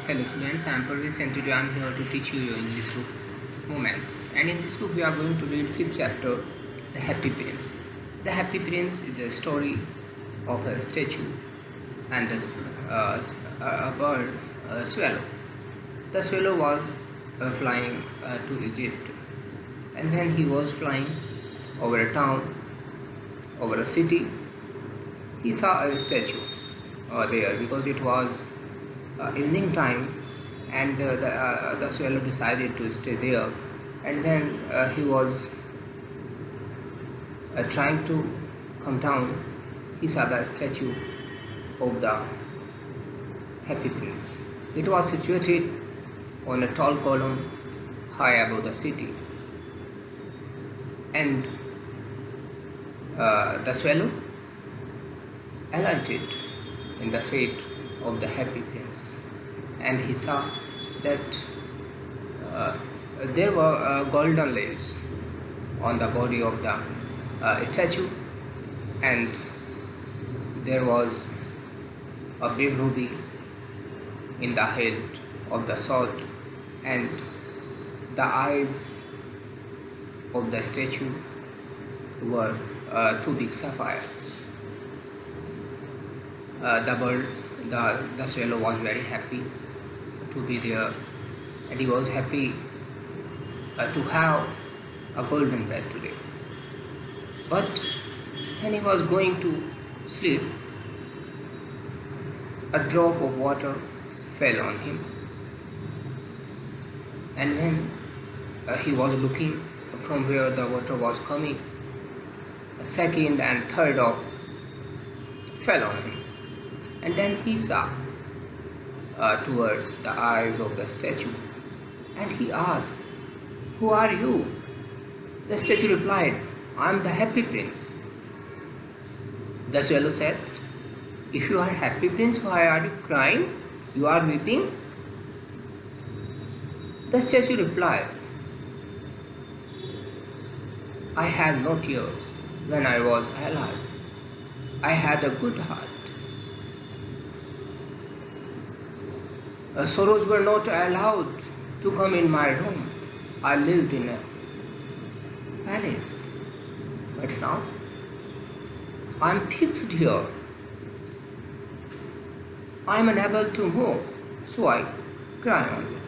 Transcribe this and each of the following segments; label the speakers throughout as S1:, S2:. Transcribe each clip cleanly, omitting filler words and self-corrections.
S1: Hello students, I am Pervesh and today I am here to teach you your English book Moments. And in this book we are going to read 5th chapter, The Happy Prince. The Happy Prince is a story of a statue and a bird, a swallow. The swallow was flying to Egypt, and when he was flying over a town, over a city, he saw a statue there because it was evening time, and the swallow decided to stay there. And when he was trying to come down, he saw the statue of the Happy Prince. It was situated on a tall column high above the city, and the swallow alighted in the feet of the Happy Prince, and he saw that there were golden leaves on the body of the statue, and there was a big ruby in the hilt of the sword, and the eyes of the statue were two big sapphires. The swallow was very happy to be there, and he was happy to have a golden bed today. But when he was going to sleep, a drop of water fell on him, and when he was looking from where the water was coming, a second and third drop fell on him. And then he saw towards the eyes of the statue, and he asked, "Who are you?" The statue replied, "I am the Happy Prince." The swallow said, "If you are Happy Prince, why are you crying? You are weeping." The statue replied, "I had no tears when I was alive. I had a good heart. Sorrows were not allowed to come in my room. I lived in a palace, but now I am fixed here. I am unable to move, so I cry only."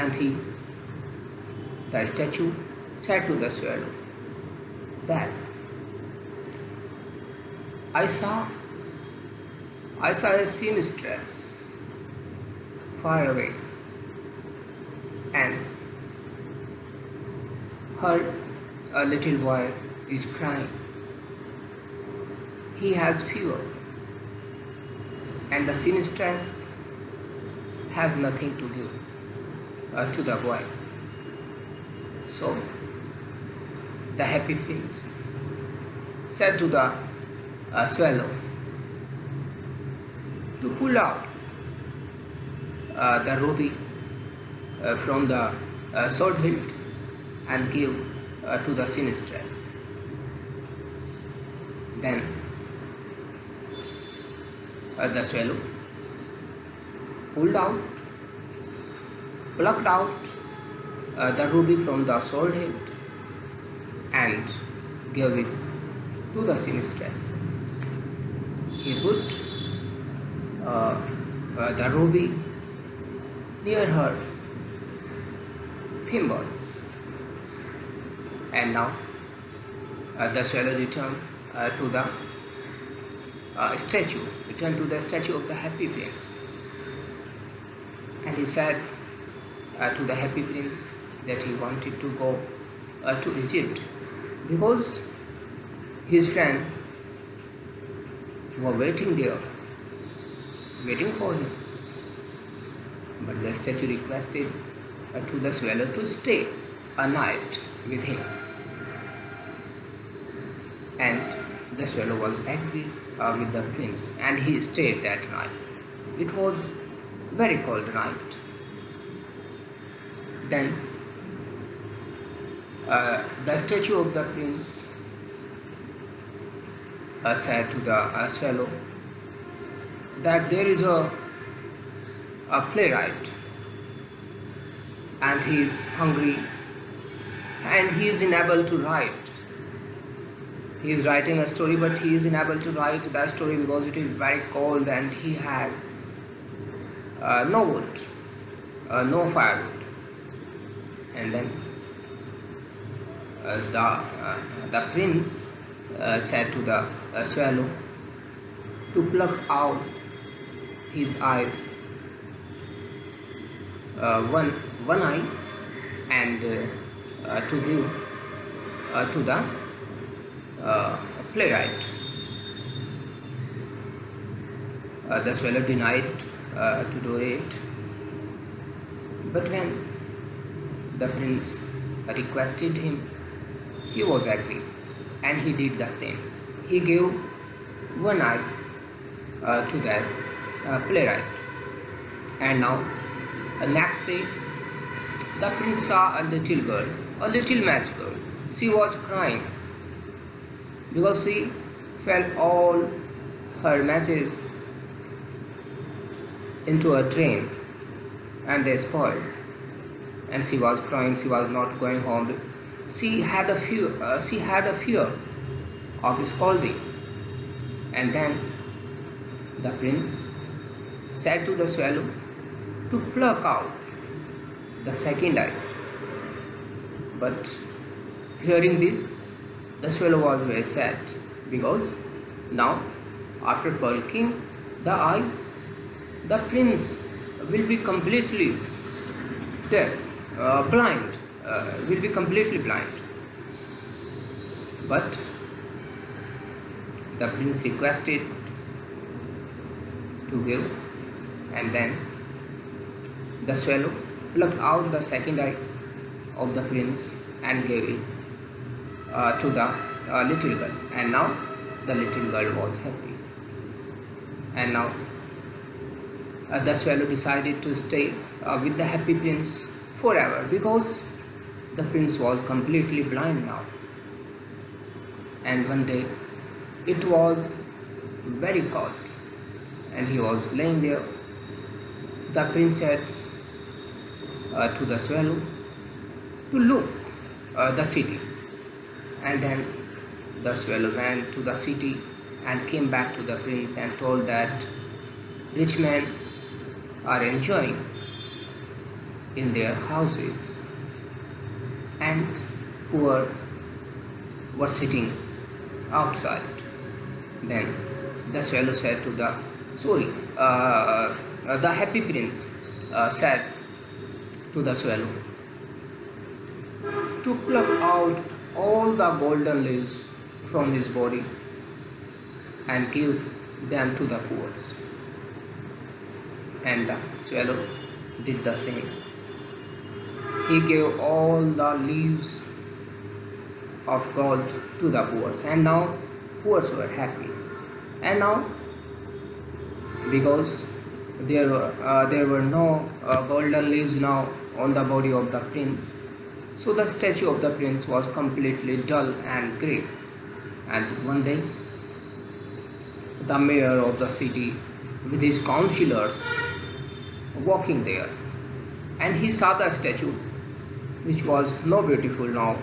S1: And the statue said to the swallow that I saw a seamstress far away, and heard a little boy is crying. He has fever, and the seamstress has nothing to give to the boy. So the Happy Prince said to the swallow to pull out the ruby from the sword hilt and give to the seamstress. Then the swallow plucked out the ruby from the sword hilt and gave it to the seamstress. He put the ruby near her fingers, and now the swallow returned to the statue of the Happy Prince, and he said to the Happy Prince that he wanted to go to Egypt because his friend were waiting there, waiting for him. But the statue requested to the swallow to stay a night with him, and the swallow was angry with the prince, and he stayed that night. It was very cold night. Then the statue of the prince said to the swallow that there is a a playwright, and he is hungry and he is unable to write. He is writing a story, but he is unable to write that story because it is very cold and he has no wood, no firewood. And then the prince said to the swallow to pluck out his eyes, one eye, and to give to the playwright. The swallow denied to do it, but when the prince requested him, he was agree, and he did the same. He gave one eye to that playwright. And now, the next day, the prince saw a little girl, a little match girl. She was crying because she felt all her matches into a train and they spoiled. And she was crying. She was not going home. She had a fear. She had a fear of scolding. And then the prince said to the swallow to pluck out the second eye. But hearing this, the swallow was very sad because now, after plucking the eye, the prince will be completely dead, blind, will be completely blind. But the prince requested to give, and then the swallow plucked out the second eye of the prince and gave it to the little girl. And now the little girl was happy. And now the swallow decided to stay with the happy prince forever because the prince was completely blind now. And one day it was very cold and he was laying there. The prince said to the swallow to look the city. And then the swallow went to the city and came back to the prince and told that rich men are enjoying in their houses and poor were sitting outside. Then the swallow said to the the happy prince said to the swallow to pluck out all the golden leaves from his body and give them to the poor. And the swallow did the same. He gave all the leaves of gold to the poor, and now poor were happy. And now, because there were no golden leaves now on the body of the prince, so the statue of the prince was completely dull and grey. And one day, the mayor of the city with his councillors walking there, and he saw the statue, which was no beautiful now.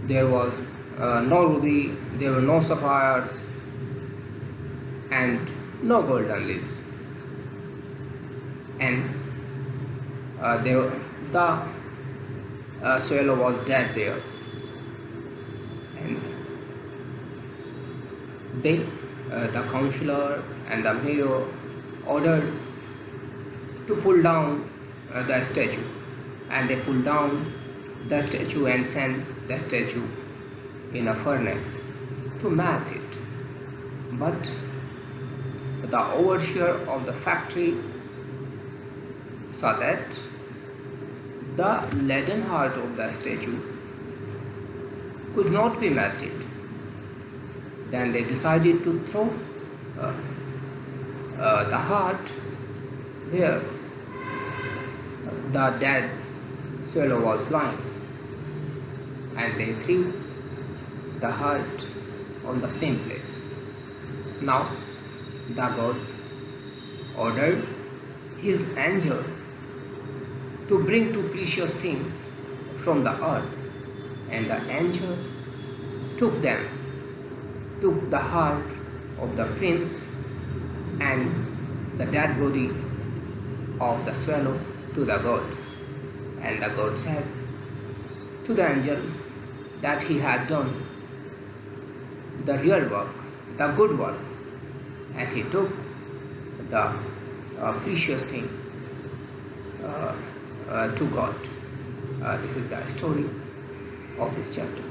S1: There was no ruby, there were no sapphires, and no golden leaves. And the swallow was dead there. And they, the councillor and the mayor, ordered to pull down the statue, and they pulled down the statue and sent the statue in a furnace to melt it. But the overseer of the factory saw that the leaden heart of the statue could not be melted. Then they decided to throw the heart where the dead swallow was lying, and they threw the heart on the same place. Now the god ordered his angel to bring two precious things from the earth, and the angel took them, took the heart of the prince and the dead body of the swallow to the god. And the god said to the angel that he had done the real work, the good work, and he took the precious thing to God. This is the story of this chapter.